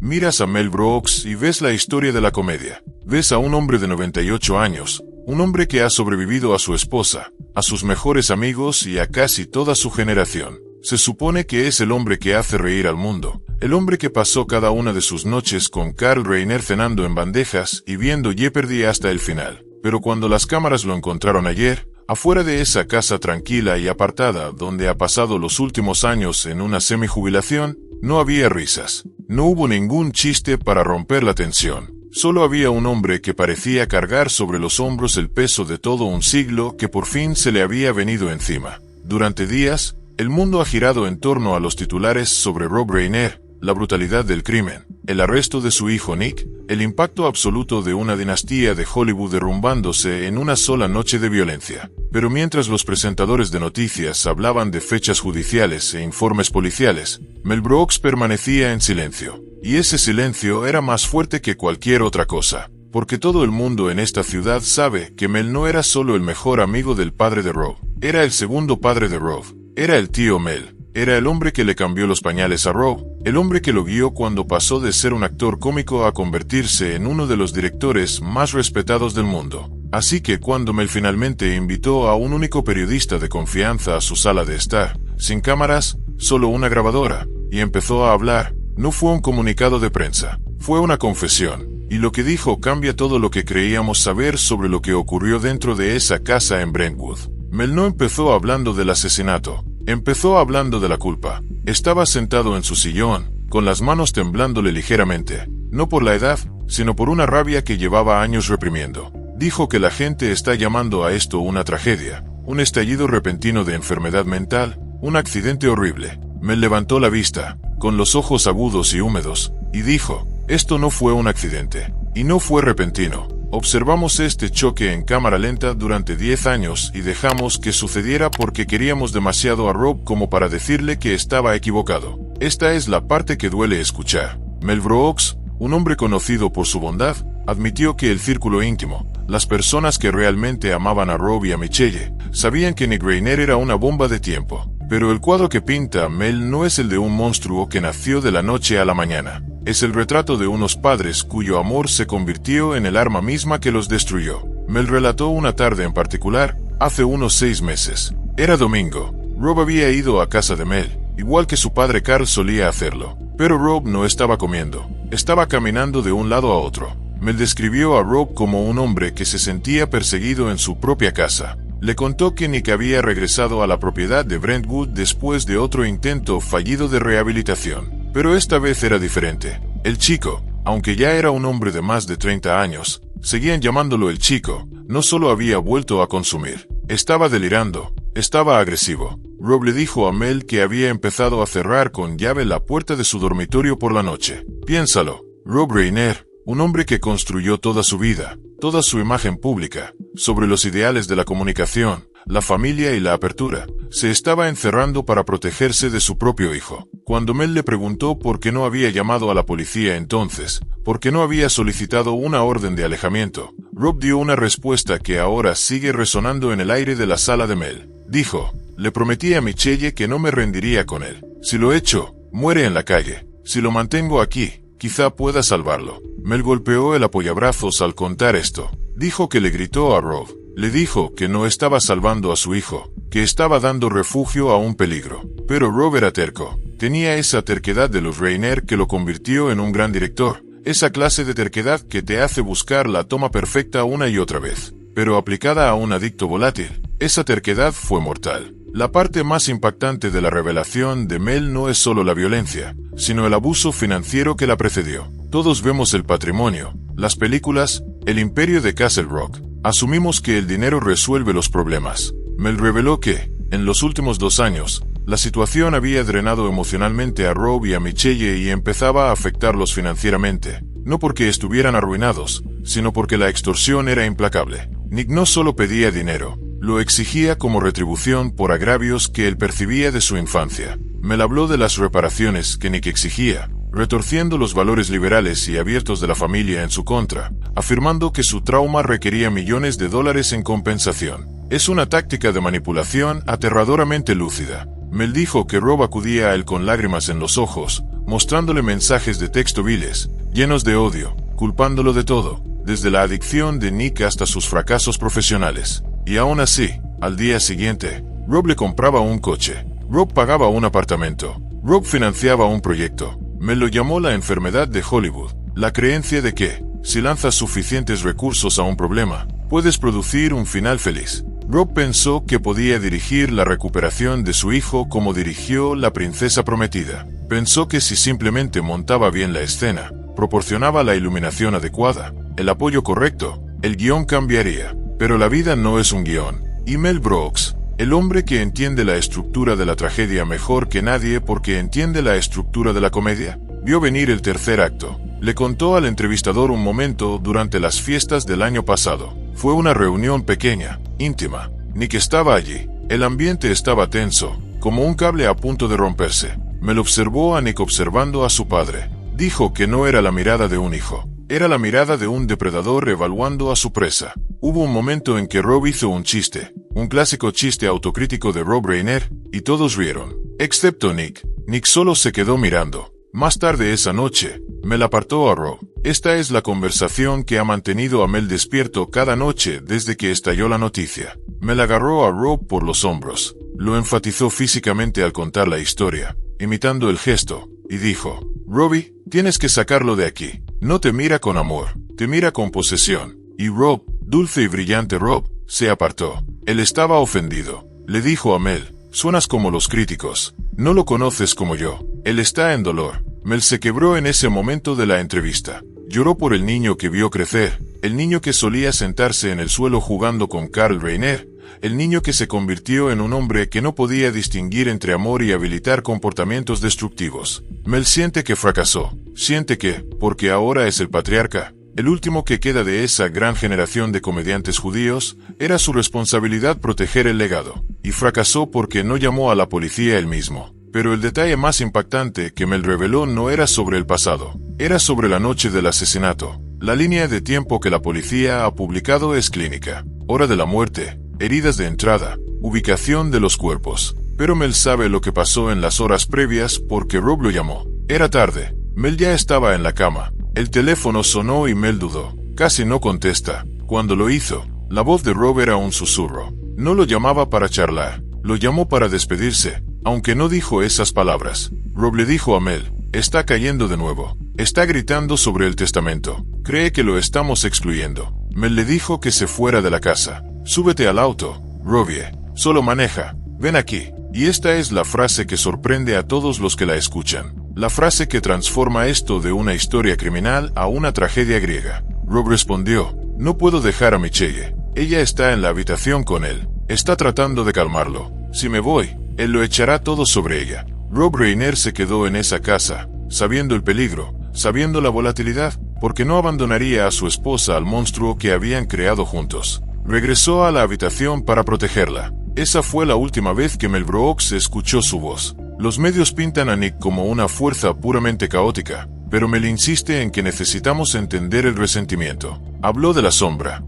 Miras a Mel Brooks y ves la historia de la comedia. Ves a un hombre de 98 años, un hombre que ha sobrevivido a su esposa, a sus mejores amigos y a casi toda su generación. Se supone que es el hombre que hace reír al mundo, el hombre que pasó cada una de sus noches con Carl Reiner cenando en bandejas y viendo Jeopardy hasta el final. Pero cuando las cámaras lo encontraron ayer, afuera de esa casa tranquila y apartada donde ha pasado los últimos años en una semijubilación, no había risas. No hubo ningún chiste para romper la tensión. Solo había un hombre que parecía cargar sobre los hombros el peso de todo un siglo que por fin se le había venido encima. Durante días, el mundo ha girado en torno a los titulares sobre Rob Reiner, la brutalidad del crimen, el arresto de su hijo Nick, el impacto absoluto de una dinastía de Hollywood derrumbándose en una sola noche de violencia. Pero mientras los presentadores de noticias hablaban de fechas judiciales e informes policiales, Mel Brooks permanecía en silencio. Y ese silencio era más fuerte que cualquier otra cosa, porque todo el mundo en esta ciudad sabe que Mel no era solo el mejor amigo del padre de Rob, era el segundo padre de Rob, era el tío Mel. Era el hombre que le cambió los pañales a Rob, el hombre que lo guió cuando pasó de ser un actor cómico a convertirse en uno de los directores más respetados del mundo. Así que cuando Mel finalmente invitó a un único periodista de confianza a su sala de estar, sin cámaras, solo una grabadora, y empezó a hablar, no fue un comunicado de prensa, fue una confesión. Y lo que dijo cambia todo lo que creíamos saber sobre lo que ocurrió dentro de esa casa en Brentwood. Mel no empezó hablando del asesinato. Empezó hablando de la culpa. Estaba sentado en su sillón, con las manos temblándole ligeramente, no por la edad, sino por una rabia que llevaba años reprimiendo. Dijo que la gente está llamando a esto una tragedia, un estallido repentino de enfermedad mental, un accidente horrible. Mel levantó la vista, con los ojos agudos y húmedos, y dijo, esto no fue un accidente, y no fue repentino. Observamos este choque en cámara lenta durante 10 años y dejamos que sucediera porque queríamos demasiado a Rob como para decirle que estaba equivocado. Esta es la parte que duele escuchar. Mel Brooks, un hombre conocido por su bondad, admitió que el círculo íntimo, las personas que realmente amaban a Rob y a Michelle, sabían que Nick Reiner era una bomba de tiempo. Pero el cuadro que pinta Mel no es el de un monstruo que nació de la noche a la mañana. Es el retrato de unos padres cuyo amor se convirtió en el arma misma que los destruyó. Mel relató una tarde en particular, hace unos 6 meses. Era domingo. Rob había ido a casa de Mel, igual que su padre Carl solía hacerlo. Pero Rob no estaba comiendo. Estaba caminando de un lado a otro. Mel describió a Rob como un hombre que se sentía perseguido en su propia casa. Le contó que Nick había regresado a la propiedad de Brentwood después de otro intento fallido de rehabilitación. Pero esta vez era diferente. El chico, aunque ya era un hombre de más de 30 años, seguían llamándolo el chico, no solo había vuelto a consumir. Estaba delirando, estaba agresivo. Rob le dijo a Mel que había empezado a cerrar con llave la puerta de su dormitorio por la noche. Piénsalo, Rob Reiner, un hombre que construyó toda su vida, toda su imagen pública, sobre los ideales de la comunicación, la familia y la apertura, se estaba encerrando para protegerse de su propio hijo. Cuando Mel le preguntó por qué no había llamado a la policía entonces, por qué no había solicitado una orden de alejamiento, Rob dio una respuesta que ahora sigue resonando en el aire de la sala de Mel. Dijo, le prometí a Michelle que no me rendiría con él. Si lo echo, muere en la calle. Si lo mantengo aquí, quizá pueda salvarlo. Mel golpeó el apoyabrazos al contar esto. Dijo que le gritó a Rob. Le dijo que no estaba salvando a su hijo, que estaba dando refugio a un peligro. Pero Rob era terco. Tenía esa terquedad de los Reiner que lo convirtió en un gran director. Esa clase de terquedad que te hace buscar la toma perfecta una y otra vez. Pero aplicada a un adicto volátil, esa terquedad fue mortal. La parte más impactante de la revelación de Mel no es solo la violencia, sino el abuso financiero que la precedió. Todos vemos el patrimonio, las películas, el imperio de Castle Rock. Asumimos que el dinero resuelve los problemas. Mel reveló que, en los últimos 2 años, la situación había drenado emocionalmente a Rob y a Michelle y empezaba a afectarlos financieramente. No porque estuvieran arruinados, sino porque la extorsión era implacable. Nick no solo pedía dinero, lo exigía como retribución por agravios que él percibía de su infancia. Mel habló de las reparaciones que Nick exigía, retorciendo los valores liberales y abiertos de la familia en su contra, afirmando que su trauma requería millones de dólares en compensación. Es una táctica de manipulación aterradoramente lúcida. Mel dijo que Rob acudía a él con lágrimas en los ojos, mostrándole mensajes de texto viles, llenos de odio, culpándolo de todo, desde la adicción de Nick hasta sus fracasos profesionales. Y aún así, al día siguiente, Rob le compraba un coche, Rob pagaba un apartamento, Rob financiaba un proyecto. Mel lo llamó la enfermedad de Hollywood, la creencia de que, si lanzas suficientes recursos a un problema, puedes producir un final feliz. Rob pensó que podía dirigir la recuperación de su hijo como dirigió La Princesa Prometida. Pensó que si simplemente montaba bien la escena, proporcionaba la iluminación adecuada, el apoyo correcto, el guión cambiaría. Pero la vida no es un guión. Y Mel Brooks, el hombre que entiende la estructura de la tragedia mejor que nadie porque entiende la estructura de la comedia, vio venir el tercer acto. Le contó al entrevistador un momento durante las fiestas del año pasado. Fue una reunión pequeña, íntima. Nick estaba allí. El ambiente estaba tenso, como un cable a punto de romperse. Mel observó a Nick observando a su padre. Dijo que no era la mirada de un hijo. Era la mirada de un depredador evaluando a su presa. Hubo un momento en que Rob hizo un chiste, un clásico chiste autocrítico de Rob Reiner, y todos rieron, excepto Nick. Nick solo se quedó mirando. Más tarde esa noche, Mel apartó a Rob. Esta es la conversación que ha mantenido a Mel despierto cada noche desde que estalló la noticia. Mel agarró a Rob por los hombros, lo enfatizó físicamente al contar la historia, imitando el gesto, y dijo, Robbie, tienes que sacarlo de aquí. No te mira con amor, te mira con posesión. Y Rob, dulce y brillante Rob, se apartó. Él estaba ofendido. Le dijo a Mel, suenas como los críticos. No lo conoces como yo. Él está en dolor. Mel se quebró en ese momento de la entrevista. Lloró por el niño que vio crecer, el niño que solía sentarse en el suelo jugando con Carl Reiner, el niño que se convirtió en un hombre que no podía distinguir entre amor y habilitar comportamientos destructivos. Mel siente que fracasó, siente que, porque ahora es el patriarca, el último que queda de esa gran generación de comediantes judíos, era su responsabilidad proteger el legado, y fracasó porque no llamó a la policía él mismo. Pero el detalle más impactante que Mel reveló no era sobre el pasado, era sobre la noche del asesinato. La línea de tiempo que la policía ha publicado es clínica, hora de la muerte, heridas de entrada, ubicación de los cuerpos. Pero Mel sabe lo que pasó en las horas previas porque Rob lo llamó. Era tarde, Mel ya estaba en la cama. El teléfono sonó y Mel dudó. Casi no contesta. Cuando lo hizo, la voz de Rob era un susurro. No lo llamaba para charlar, lo llamó para despedirse, aunque no dijo esas palabras. Rob le dijo a Mel, está cayendo de nuevo. Está gritando sobre el testamento. Cree que lo estamos excluyendo. Mel le dijo que se fuera de la casa. Súbete al auto, Robbie. Solo maneja. Ven aquí. Y esta es la frase que sorprende a todos los que la escuchan. La frase que transforma esto de una historia criminal a una tragedia griega. Rob respondió, no puedo dejar a Michelle. Ella está en la habitación con él. Está tratando de calmarlo. Si me voy, él lo echará todo sobre ella. Rob Reiner se quedó en esa casa, sabiendo el peligro, sabiendo la volatilidad, porque no abandonaría a su esposa al monstruo que habían creado juntos. Regresó a la habitación para protegerla. Esa fue la última vez que Mel Brooks escuchó su voz. Los medios pintan a Nick como una fuerza puramente caótica, pero Mel insiste en que necesitamos entender el resentimiento. Habló de la sombra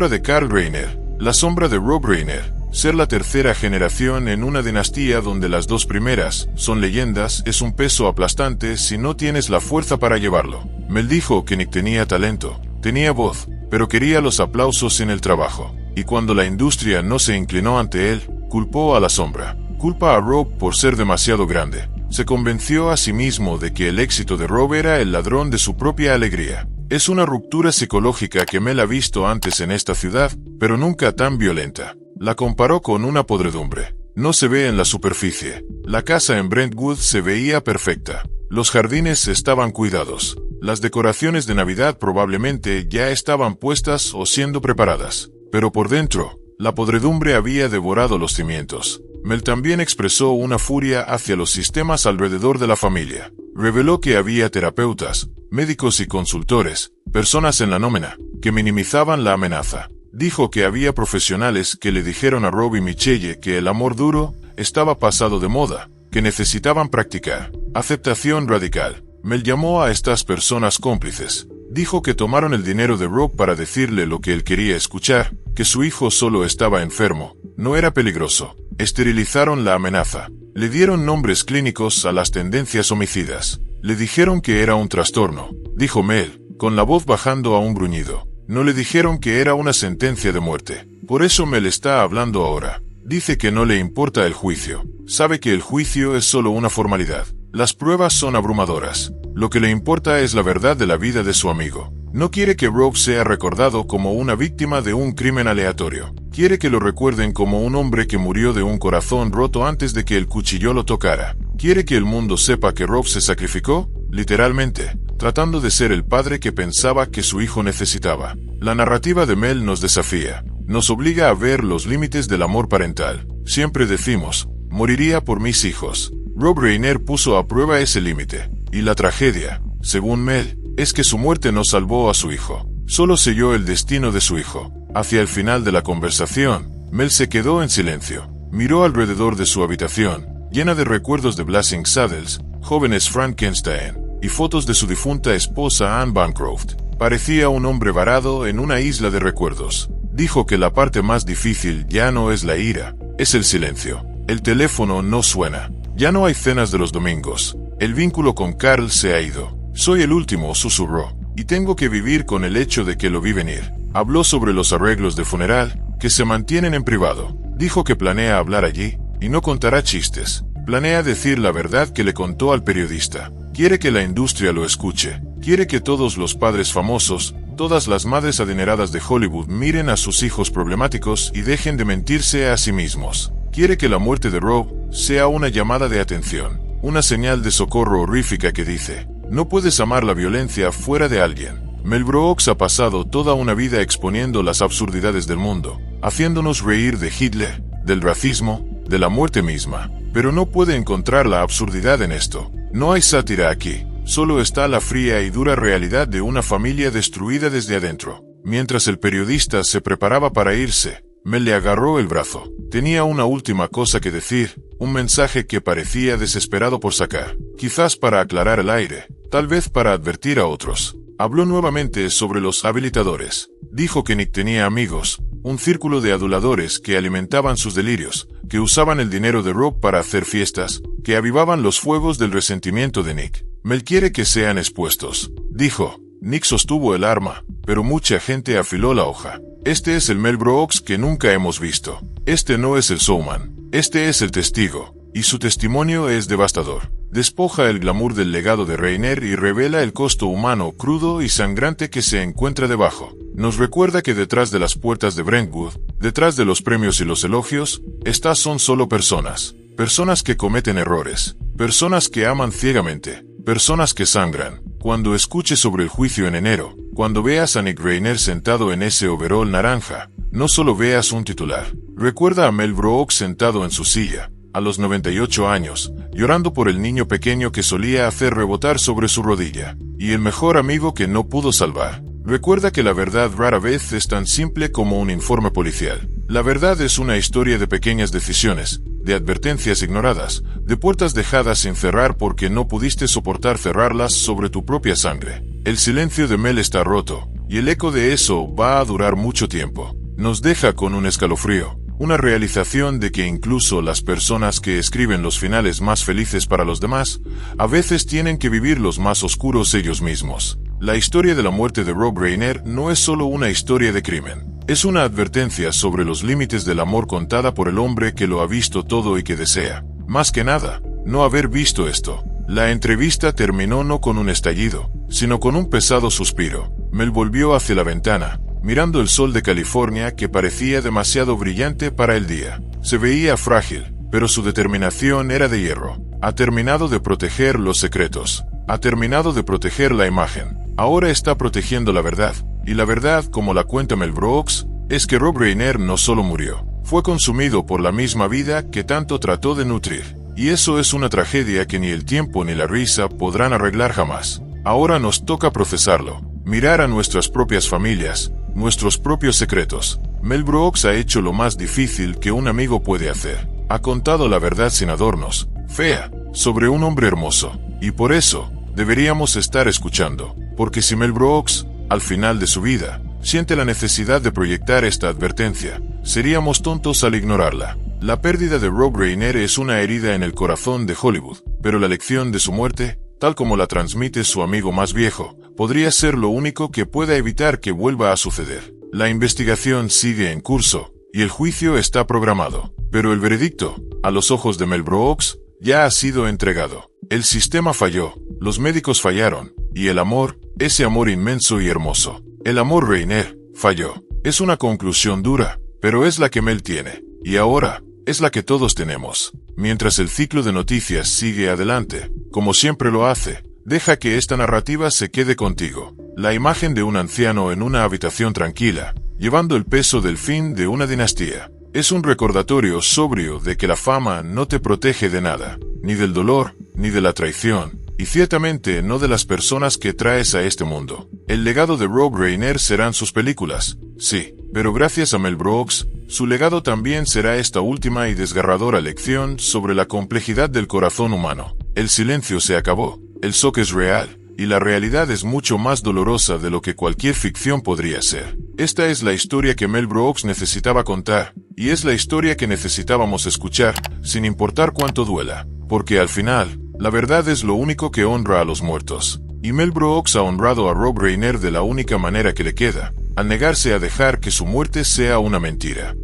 de Carl Reiner, la sombra de Rob Reiner. Ser la tercera generación en una dinastía donde las dos primeras son leyendas es un peso aplastante si no tienes la fuerza para llevarlo. Mel dijo que Nick tenía talento, tenía voz, pero quería los aplausos en el trabajo. Y cuando la industria no se inclinó ante él, culpó a la sombra. Culpa a Rob por ser demasiado grande. Se convenció a sí mismo de que el éxito de Rob era el ladrón de su propia alegría. Es una ruptura psicológica que Mel ha visto antes en esta ciudad, pero nunca tan violenta. La comparó con una podredumbre. No se ve en la superficie. La casa en Brentwood se veía perfecta. Los jardines estaban cuidados. Las decoraciones de Navidad probablemente ya estaban puestas o siendo preparadas. Pero por dentro, la podredumbre había devorado los cimientos. Mel también expresó una furia hacia los sistemas alrededor de la familia. Reveló que había terapeutas, médicos y consultores, personas en la nómina, que minimizaban la amenaza. Dijo que había profesionales que le dijeron a Rob y Michelle que el amor duro estaba pasado de moda, que necesitaban practicar aceptación radical. Mel llamó a estas personas cómplices. Dijo que tomaron el dinero de Rob para decirle lo que él quería escuchar, que su hijo solo estaba enfermo, no era peligroso. Esterilizaron la amenaza. Le dieron nombres clínicos a las tendencias homicidas. Le dijeron que era un trastorno, dijo Mel, con la voz bajando a un gruñido. No le dijeron que era una sentencia de muerte. Por eso Mel está hablando ahora. Dice que no le importa el juicio. Sabe que el juicio es solo una formalidad. Las pruebas son abrumadoras. Lo que le importa es la verdad de la vida de su amigo. No quiere que Rob sea recordado como una víctima de un crimen aleatorio. Quiere que lo recuerden como un hombre que murió de un corazón roto antes de que el cuchillo lo tocara. Quiere que el mundo sepa que Rob se sacrificó, literalmente, tratando de ser el padre que pensaba que su hijo necesitaba. La narrativa de Mel nos desafía. Nos obliga a ver los límites del amor parental. Siempre decimos, moriría por mis hijos. Rob Reiner puso a prueba ese límite. Y la tragedia, según Mel, es que su muerte no salvó a su hijo. Solo selló el destino de su hijo. Hacia el final de la conversación, Mel se quedó en silencio. Miró alrededor de su habitación, llena de recuerdos de Blazing Saddles, jóvenes Frankenstein, y fotos de su difunta esposa Anne Bancroft. Parecía un hombre varado en una isla de recuerdos. Dijo que la parte más difícil ya no es la ira, es el silencio. El teléfono no suena. Ya no hay cenas de los domingos. El vínculo con Carl se ha ido. Soy el último, susurró, y tengo que vivir con el hecho de que lo vi venir. Habló sobre los arreglos de funeral, que se mantienen en privado. Dijo que planea hablar allí, y no contará chistes. Planea decir la verdad que le contó al periodista. Quiere que la industria lo escuche. Quiere que todos los padres famosos, todas las madres adineradas de Hollywood miren a sus hijos problemáticos y dejen de mentirse a sí mismos. Quiere que la muerte de Rob sea una llamada de atención, una señal de socorro horrífica que dice, no puedes amar la violencia fuera de alguien. Mel Brooks ha pasado toda una vida exponiendo las absurdidades del mundo, haciéndonos reír de Hitler, del racismo, de la muerte misma, pero no puede encontrar la absurdidad en esto. No hay sátira aquí. Solo está la fría y dura realidad de una familia destruida desde adentro. Mientras el periodista se preparaba para irse, Mel le agarró el brazo. Tenía una última cosa que decir, un mensaje que parecía desesperado por sacar. Quizás para aclarar el aire, tal vez para advertir a otros. Habló nuevamente sobre los habilitadores. Dijo que Nick tenía amigos, un círculo de aduladores que alimentaban sus delirios, que usaban el dinero de Rob para hacer fiestas, que avivaban los fuegos del resentimiento de Nick. Mel quiere que sean expuestos. Dijo, Nick sostuvo el arma, pero mucha gente afiló la hoja. Este es el Mel Brooks que nunca hemos visto. Este no es el showman. Este es el testigo. Y su testimonio es devastador. Despoja el glamour del legado de Reiner y revela el costo humano crudo y sangrante que se encuentra debajo. Nos recuerda que detrás de las puertas de Brentwood, detrás de los premios y los elogios, estas son solo personas. Personas que cometen errores. Personas que aman ciegamente. Personas que sangran. Cuando escuches sobre el juicio en enero, cuando veas a Nick Reiner sentado en ese overol naranja, no solo veas un titular. Recuerda a Mel Brooks sentado en su silla, a los 98 años, llorando por el niño pequeño que solía hacer rebotar sobre su rodilla, y el mejor amigo que no pudo salvar. Recuerda que la verdad rara vez es tan simple como un informe policial. La verdad es una historia de pequeñas decisiones, de advertencias ignoradas, de puertas dejadas sin cerrar porque no pudiste soportar cerrarlas sobre tu propia sangre. El silencio de Mel está roto, y el eco de eso va a durar mucho tiempo. Nos deja con un escalofrío, una realización de que incluso las personas que escriben los finales más felices para los demás, a veces tienen que vivir los más oscuros ellos mismos. La historia de la muerte de Rob Reiner no es solo una historia de crimen. Es una advertencia sobre los límites del amor contada por el hombre que lo ha visto todo y que desea, más que nada, no haber visto esto. La entrevista terminó no con un estallido, sino con un pesado suspiro. Mel volvió hacia la ventana, mirando el sol de California que parecía demasiado brillante para el día. Se veía frágil, pero su determinación era de hierro. Ha terminado de proteger los secretos. Ha terminado de proteger la imagen. Ahora está protegiendo la verdad. Y la verdad, como la cuenta Mel Brooks, es que Rob Reiner no solo murió. Fue consumido por la misma vida que tanto trató de nutrir. Y eso es una tragedia que ni el tiempo ni la risa podrán arreglar jamás. Ahora nos toca procesarlo. Mirar a nuestras propias familias, nuestros propios secretos. Mel Brooks ha hecho lo más difícil que un amigo puede hacer. Ha contado la verdad sin adornos, fea, sobre un hombre hermoso. Y por eso, deberíamos estar escuchando. Porque si Mel Brooks, al final de su vida, siente la necesidad de proyectar esta advertencia, seríamos tontos al ignorarla. La pérdida de Rob Reiner es una herida en el corazón de Hollywood, pero la lección de su muerte, tal como la transmite su amigo más viejo, podría ser lo único que pueda evitar que vuelva a suceder. La investigación sigue en curso, y el juicio está programado. Pero el veredicto, a los ojos de Mel Brooks, ya ha sido entregado. El sistema falló, los médicos fallaron, y el amor, ese amor inmenso y hermoso, el amor Rainier, falló. Es una conclusión dura, pero es la que Mel tiene. Y ahora, es la que todos tenemos. Mientras el ciclo de noticias sigue adelante, como siempre lo hace, deja que esta narrativa se quede contigo. La imagen de un anciano en una habitación tranquila, llevando el peso del fin de una dinastía. Es un recordatorio sobrio de que la fama no te protege de nada, ni del dolor, ni de la traición, y ciertamente no de las personas que traes a este mundo. El legado de Rob Reiner serán sus películas, sí, pero gracias a Mel Brooks, su legado también será esta última y desgarradora lección sobre la complejidad del corazón humano. El silencio se acabó, el shock es real, y la realidad es mucho más dolorosa de lo que cualquier ficción podría ser. Esta es la historia que Mel Brooks necesitaba contar, y es la historia que necesitábamos escuchar, sin importar cuánto duela, porque al final, la verdad es lo único que honra a los muertos. Y Mel Brooks ha honrado a Rob Reiner de la única manera que le queda, al negarse a dejar que su muerte sea una mentira.